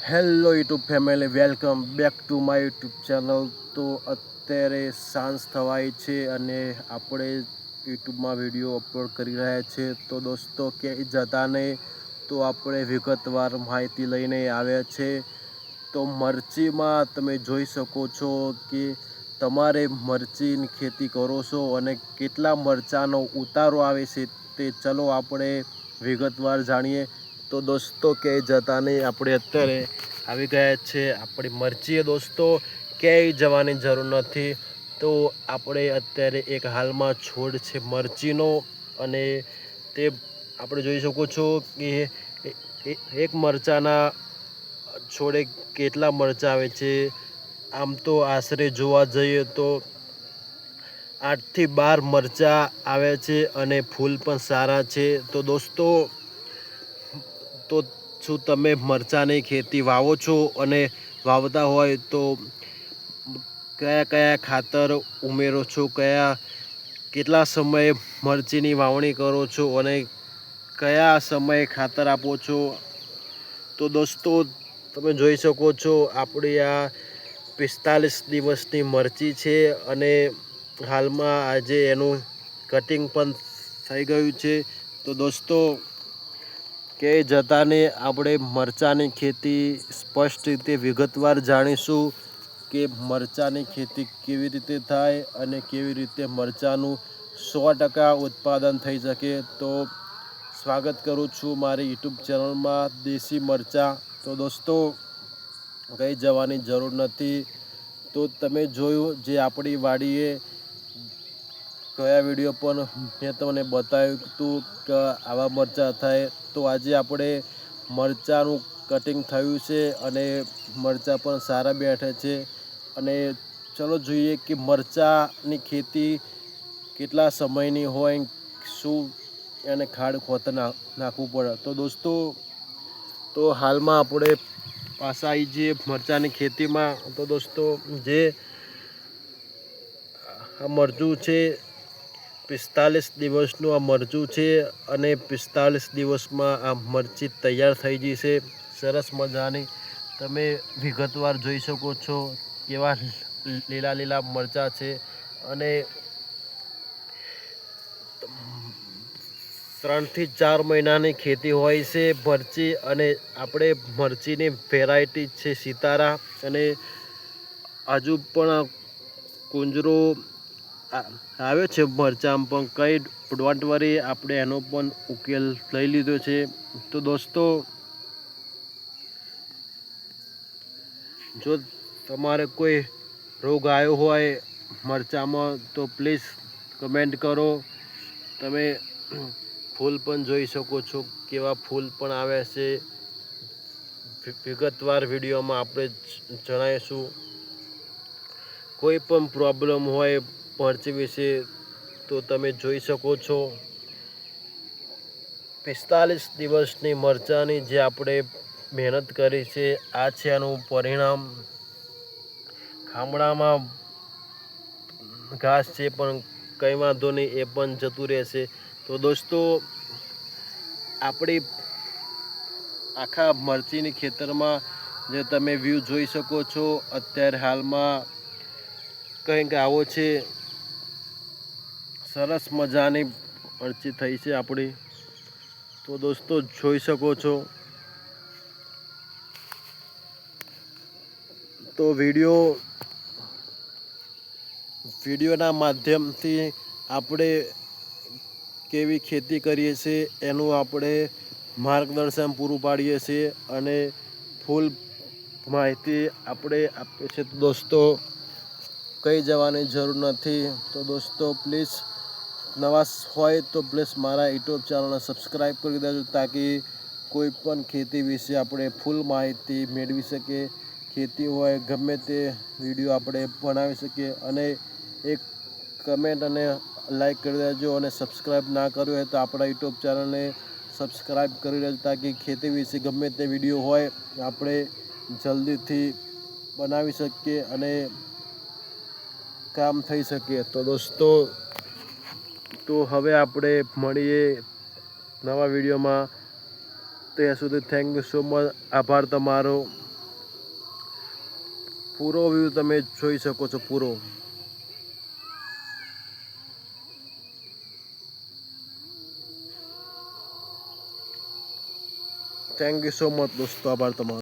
Hello YouTube family, welcome back to my YouTube channel. તો અત્યારે સાંજ થવાય છે અને આપણે યુટ્યુબમાં વિડીયો અપલોડ કરી રહ્યા છીએ. તો દોસ્તો ક્યાંય જતા નહીં, તો આપણે વિગતવાર માહિતી લઈને આવ્યા છે. તો મરચીમાં તમે જોઈ શકો છો કે તમારે મરચીની ખેતી કરો છો અને કેટલા મરચાંનો ઉતારો આવે છે તે ચલો આપણે વિગતવાર જાણીએ. તો દોસ્તો ક્યાંય જતા નહીં, આપણે અત્યારે આવી ગયા છે આપણી મરચીએ. દોસ્તો ક્યાંય જવાની જરૂર નથી. તો આપણે અત્યારે એક હાલમાં છોડ છે મરચીનો અને તે આપણે જોઈ શકો છો કે એક મરચાંના છોડે કેટલા મરચાં આવે છે. આમ તો આશરે જોવા જઈએ તો 8 થી 12 મરચાં આવે છે અને ફૂલ પણ સારા છે. તો દોસ્તો, તો શું તમે મરચાંની ખેતી વાવો છો અને વાવતા હોય તો કયા કયા ખાતર ઉમેરો છો, કેટલા સમયે મરચીની વાવણી કરો છો અને કયા સમયે ખાતર આપો છો? તો દોસ્તો તમે જોઈ શકો છો આપણી આ 45 દિવસની મરચી છે અને હાલમાં આજે એનું કટિંગ પણ થઈ ગયું છે. તો દોસ્તો ક્યાંય જતાને આપણે મરચાંની ખેતી સ્પષ્ટ રીતે વિગતવાર જાણીશું કે મરચાંની ખેતી કેવી રીતે થાય અને કેવી રીતે મરચાંનું 100% ઉત્પાદન થઈ શકે. તો સ્વાગત કરું છું મારી યુટ્યુબ ચેનલમાં દેશી મરચાં. તો દોસ્તો કંઈ જવાની જરૂર નથી. તો તમે જોયું જે આપણી વાડીએ કયા વિડીયો પણ મેં તમને બતાવ્યું હતું કે આવા મરચાં થાય. તો આજે આપણે મરચાંનું કટિંગ થયું છે અને મરચાં પણ સારા બેઠા છે. અને ચલો જોઈએ કે મરચાંની ખેતી કેટલા સમયની હોય, શું એને ખાડ ખોતર નાખવું પડે. તો દોસ્તો, તો હાલમાં આપણે પાછા આવી જઈએ મરચાંની ખેતીમાં. તો દોસ્તો જે આ મરચું છે 45 દિવસનું આ મરચું છે અને 45 દિવસમાં આ મરચી તૈયાર થઈ જશે સરસ મજાની. તમે વિગતવાર જોઈ શકો છો કેવા લીલા લીલા મરચાં છે અને 3 થી 4 મહિનાની ખેતી હોય છે મરચી. અને આપણે મરચીની વેરાયટી છે સિતારા અને હજુ પણ કુંજરો આવે છે મરચાં, પણ કંઈ ડોન્ટ વરી, આપણે એનો પણ ઉકેલ લઈ લીધો છે. તો દોસ્તો, જો તમારે કોઈ રોગ આવ્યો હોય મરચાંમાં તો પ્લીઝ કમેન્ટ કરો. તમે ફૂલ પણ જોઈ શકો છો કેવા ફૂલ પણ આવે છે. વિગતવાર વિડીયોમાં આપણે જણાવીશું. કોઈ પણ પ્રોબ્લેમ હોય મરચી વિશે તો તમે જોઈ શકો છો. 45 દિવસની મરચાંની જે આપણે મહેનત કરી છે, આ છે એનું પરિણામ. ખામણામાં ઘાસ છે પણ કંઈ વાંધો નહીં, એ પણ જતું રહેશે. તો દોસ્તો, આપણી આખા મરચીની ખેતરમાં જે તમે વ્યૂ જોઈ શકો છો અત્યારે હાલમાં કંઈક આવો છે. સરસ મજાની મરચી થઈ છે આપણી. તો દોસ્તો જોઈ શકો છો. તો વિડીયોના માધ્યમથી આપણે કેવી ખેતી કરીએ છીએ એનું આપણે માર્ગદર્શન પૂરું પાડીએ છીએ અને ફૂલ માહિતી આપણે આપીએ છીએ. તો દોસ્તો કંઈ જવાની જરૂર નથી. તો દોસ્તો પ્લીઝ નવા હોય તો પ્લીઝ મારા યુટ્યુબ ચેનલને સબસ્ક્રાઈબ કરી દેજો, તાકી કોઈ પણ ખેતી વિશે આપણે ફૂલ માહિતી મેળવી શકીએ. ખેતી હોય ગમે તે વિડીયો આપણે બનાવી શકીએ. અને એક કમેન્ટ અને લાઈક કરી દેજો અને સબસ્ક્રાઈબ ના કર્યું હોય તો આપણા યુટ્યુબ ચેનલને સબસ્ક્રાઈબ કરી દેજો, તાકી ખેતી વિશે ગમે તે વિડીયો હોય આપણે જલ્દીથી બનાવી શકીએ અને કામ થઈ શકે. તો દોસ્તો, તો હવે આપણે મળીએ નવા વિડીયોમાં. ત્યાં સુધી થેન્ક યુ સો મચ. આભાર તમારો. પૂરો વ્યૂ તમે જોઈ શકો છો પૂરો. થેન્ક યુ સો મચ દોસ્તો, આભાર તમારો.